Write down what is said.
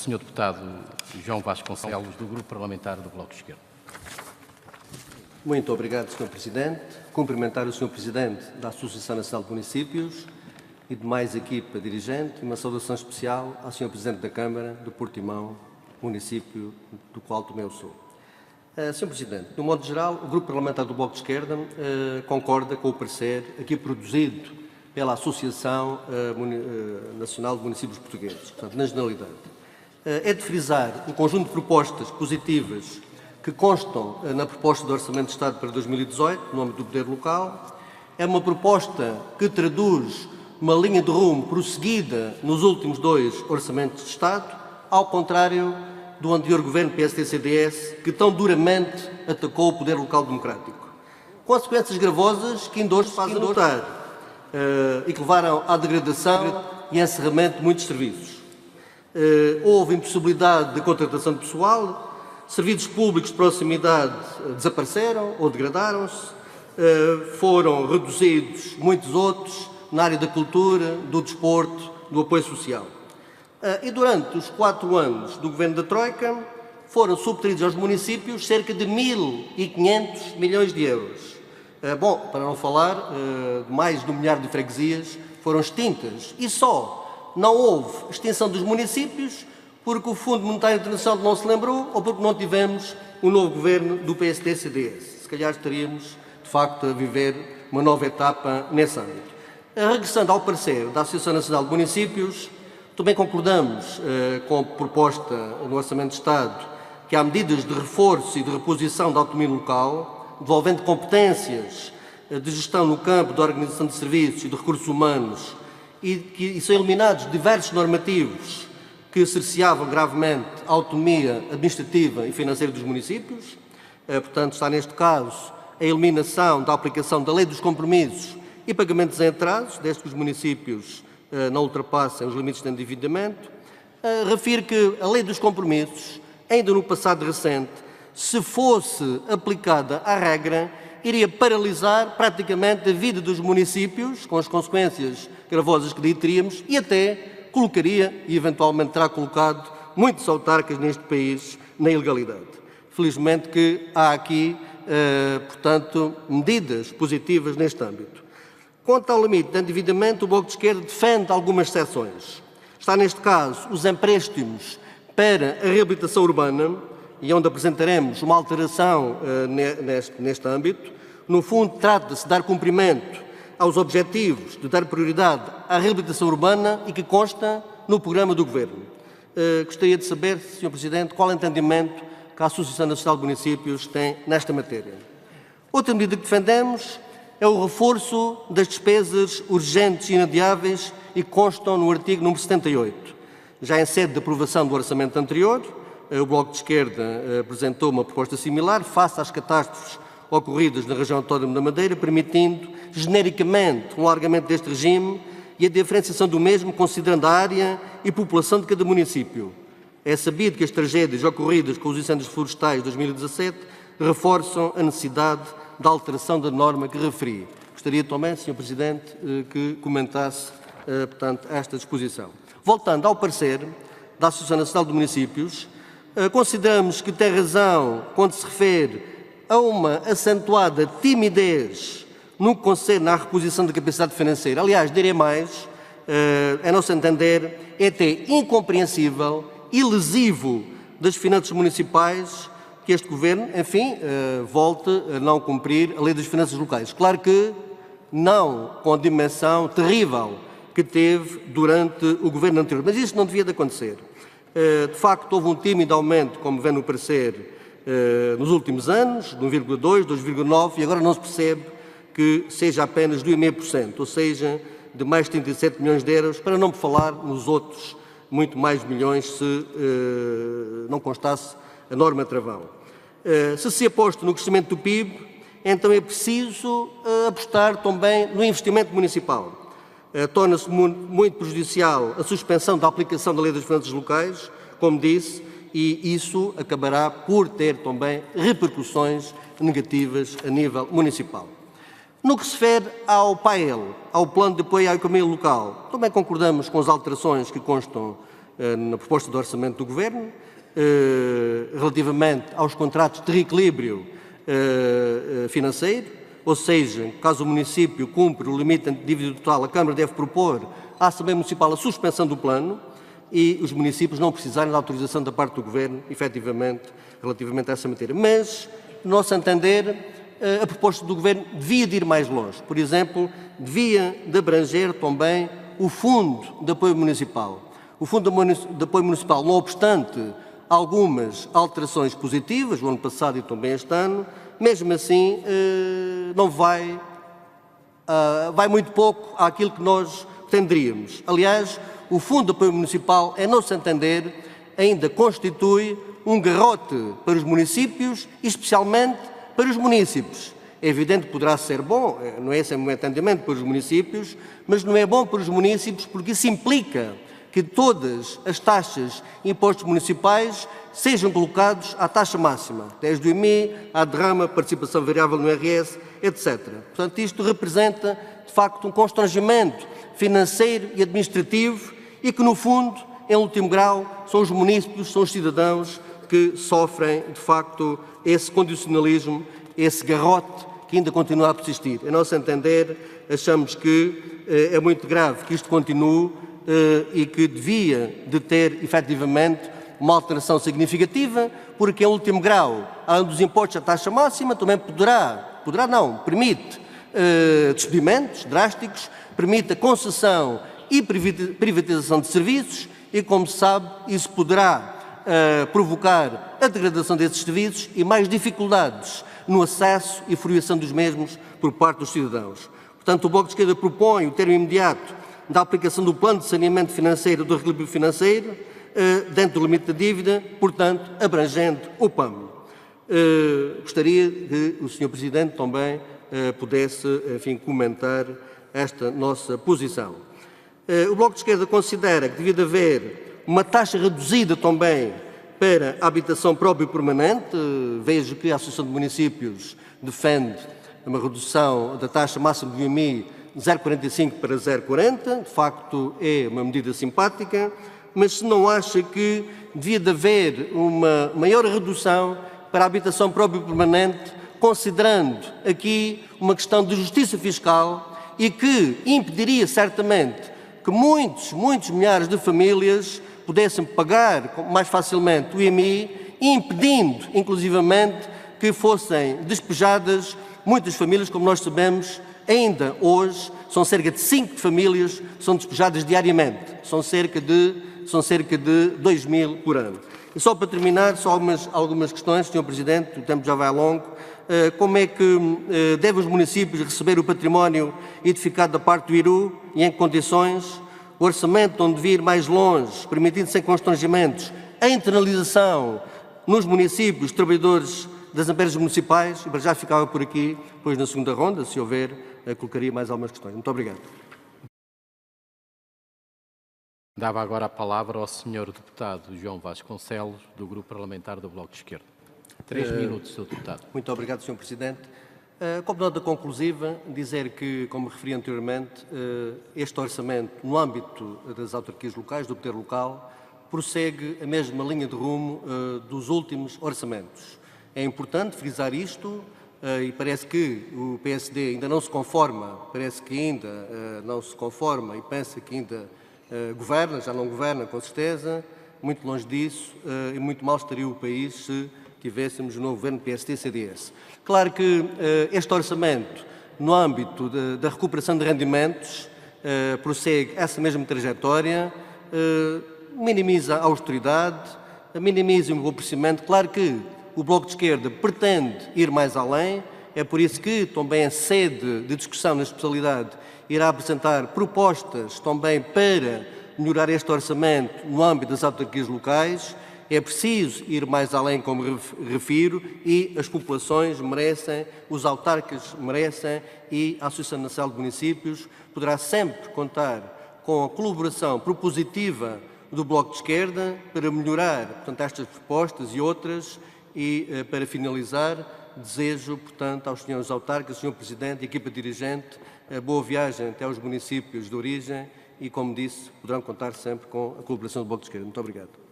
Senhor Deputado João Vasconcelos, do Grupo Parlamentar do Bloco de Esquerda. Muito obrigado, Sr. Presidente. Cumprimentar o Sr. Presidente da Associação Nacional de Municípios e demais equipa dirigente e uma saudação especial ao Sr. Presidente da Câmara de Portimão, município do qual também eu sou. Sr. Presidente, de um modo geral, o Grupo Parlamentar do Bloco de Esquerda concorda com o parecer aqui produzido pela Associação Nacional de Municípios Portugueses, portanto, na generalidade. É de frisar um conjunto de propostas positivas que constam na proposta do Orçamento de Estado para 2018, no âmbito do poder local. É uma proposta que traduz uma linha de rumo prosseguida nos últimos 2 Orçamentos de Estado, ao contrário do anterior governo PSD-CDS, que tão duramente atacou o poder local democrático. Consequências gravosas que ainda hoje se fazem notar e que levaram à degradação e encerramento de muitos serviços. Houve impossibilidade de contratação de pessoal, serviços públicos de proximidade desapareceram ou degradaram-se, foram reduzidos muitos outros na área da cultura, do desporto, do apoio social. E durante os 4 anos do governo da Troika foram subtraídos aos municípios cerca de 1.500 milhões de euros. Bom, para não falar de mais de 1 milhar de freguesias foram extintas e só não houve extinção dos municípios porque o Fundo Monetário Internacional não se lembrou ou porque não tivemos um novo governo do PSD-CDS. Se calhar estaríamos, de facto, a viver uma nova etapa nesse âmbito. Regressando ao parecer da Associação Nacional de Municípios, também concordamos com a proposta no Orçamento de Estado que há medidas de reforço e de reposição da autonomia local, devolvendo competências de gestão no campo da organização de serviços e de recursos humanos e são eliminados diversos normativos que cerceavam gravemente a autonomia administrativa e financeira dos municípios. Portanto, está neste caso a eliminação da aplicação da Lei dos Compromissos e pagamentos em atrasos, desde que os municípios não ultrapassem os limites de endividamento. Refiro que a Lei dos Compromissos, ainda no passado recente, se fosse aplicada à regra, iria paralisar praticamente a vida dos municípios, com as consequências gravosas que daí teríamos, e até colocaria, e eventualmente terá colocado, muitos autarcas neste país na ilegalidade. Felizmente que há aqui, portanto, medidas positivas neste âmbito. Quanto ao limite de endividamento, o Bloco de Esquerda defende algumas exceções. Está neste caso os empréstimos para a reabilitação urbana, e onde apresentaremos uma alteração neste âmbito. No fundo, trata-se de dar cumprimento aos objetivos de dar prioridade à reabilitação urbana e que consta no programa do Governo. Gostaria de saber, Sr. Presidente, qual é o entendimento que a Associação Nacional de Municípios tem nesta matéria. Outra medida que defendemos é o reforço das despesas urgentes e inadiáveis e que constam no artigo número 78. Já em sede de aprovação do orçamento anterior, o Bloco de Esquerda apresentou uma proposta similar face às catástrofes ocorridas na região autónoma da Madeira, permitindo genericamente um alargamento deste regime e a diferenciação do mesmo, considerando a área e população de cada município. É sabido que as tragédias ocorridas com os incêndios florestais de 2017 reforçam a necessidade da alteração da norma que referi. Gostaria também, Sr. Presidente, que comentasse, portanto, esta disposição. Voltando ao parecer da Associação Nacional de Municípios, consideramos que tem razão quando se refere a uma acentuada timidez no que concerne à reposição da capacidade financeira. Aliás, direi mais, a nosso entender, é até incompreensível e lesivo das finanças municipais que este Governo, enfim, volte a não cumprir a Lei das Finanças Locais. Claro que não com a dimensão terrível que teve durante o Governo anterior, mas isso não devia de acontecer. De facto, houve um tímido aumento, como vê no parecer, nos últimos anos, de 1,2%, 2,9%, e agora não se percebe que seja apenas de 1,5%, ou seja, de mais de 37 milhões de euros, para não falar nos outros muito mais milhões se não constasse a norma travão. Se aposta no crescimento do PIB, então é preciso apostar também no investimento municipal. Torna-se muito prejudicial a suspensão da aplicação da Lei das Finanças Locais, como disse, e isso acabará por ter também repercussões negativas a nível municipal. No que se refere ao PAEL, ao Plano de Apoio à Economia Local, também concordamos com as alterações que constam na proposta de orçamento do Governo, relativamente aos contratos de reequilíbrio financeiro, ou seja, caso o município cumpra o limite de dívida total, a Câmara deve propor à Assembleia Municipal a suspensão do plano e os municípios não precisarem da autorização da parte do Governo, efetivamente, relativamente a essa matéria. Mas, no nosso entender, a proposta do Governo devia de ir mais longe. Por exemplo, devia de abranger também o Fundo de Apoio Municipal. O Fundo de Apoio Municipal, não obstante algumas alterações positivas, o ano passado e também este ano, mesmo assim não vai muito pouco àquilo que nós pretenderíamos. Aliás, o Fundo de Apoio Municipal, a nosso entender, ainda constitui um garrote para os municípios e especialmente para os munícipes. É evidente que poderá ser bom, não é esse o meu entendimento para os municípios, mas não é bom para os municípios porque isso implica que todas as taxas e impostos municipais sejam colocados à taxa máxima, desde o IMI, à derrama, participação variável no IRS, etc. Portanto, isto representa, de facto, um constrangimento financeiro e administrativo e que, no fundo, em último grau, são os municípios, são os cidadãos que sofrem, de facto, esse condicionalismo, esse garrote que ainda continua a persistir. A nosso entender, achamos que é muito grave que isto continue e que devia de ter, efetivamente, uma alteração significativa, porque, em último grau, além dos impostos à taxa máxima, também permite despedimentos drásticos, permite a concessão e privatização de serviços e, como se sabe, isso poderá provocar a degradação desses serviços e mais dificuldades no acesso e fruição dos mesmos por parte dos cidadãos. Portanto, o Bloco de Esquerda propõe o termo imediato da aplicação do Plano de Saneamento Financeiro do Reequilíbrio Financeiro dentro do limite da dívida, portanto, abrangendo o PAM. Gostaria que o Sr. Presidente também pudesse, enfim, comentar esta nossa posição. O Bloco de Esquerda considera que devia de haver uma taxa reduzida também para a habitação própria e permanente. Vejo que a Associação de Municípios defende uma redução da taxa máxima do IMI de 0,45 para 0,40. De facto, é uma medida simpática, mas se não acha que devia de haver uma maior redução para a habitação própria e permanente, considerando aqui uma questão de justiça fiscal e que impediria certamente que muitos milhares de famílias pudessem pagar mais facilmente o IMI, impedindo, inclusivamente, que fossem despejadas muitas famílias, como nós sabemos, ainda hoje, são cerca de 5 famílias que são despejadas diariamente, são cerca de 2.000 por ano. E só para terminar, só algumas questões, Sr. Presidente, o tempo já vai longo. Como é que devem os municípios receber o património edificado da parte do IRU e em que condições? O orçamento onde devia ir mais longe, permitindo sem constrangimentos a internalização nos municípios de trabalhadores das empresas municipais. Eu já ficava por aqui, depois na segunda ronda, se houver, colocaria mais algumas questões. Muito obrigado. Dava agora a palavra ao Sr. Deputado João Vasconcelos, do Grupo Parlamentar do Bloco de Esquerda. 3 minutos, Sr. Deputado. Muito obrigado, Sr. Presidente. Como nota conclusiva, dizer que, como referi anteriormente, este orçamento, no âmbito das autarquias locais, do poder local, prossegue a mesma linha de rumo dos últimos orçamentos. É importante frisar isto e parece que o PSD ainda não se conforma, e pensa que ainda governa, já não governa com certeza, muito longe disso, e muito mal estaria o país se tivéssemos um novo governo PSD-CDS. Claro que este orçamento, no âmbito da recuperação de rendimentos, prossegue essa mesma trajetória, minimiza a austeridade, minimiza o empobrecimento. Claro que o Bloco de Esquerda pretende ir mais além, é por isso que também a sede de discussão na especialidade irá apresentar propostas também para melhorar este orçamento no âmbito das autarquias locais. É preciso ir mais além, como refiro, e as populações merecem, os autarcas merecem e a Associação Nacional de Municípios poderá sempre contar com a colaboração propositiva do Bloco de Esquerda para melhorar, portanto, estas propostas e outras. E, para finalizar, desejo, portanto, aos senhores autarcas, Sr. Presidente e equipa dirigente, boa viagem até aos municípios de origem e, como disse, poderão contar sempre com a colaboração do Bloco de Esquerda. Muito obrigado.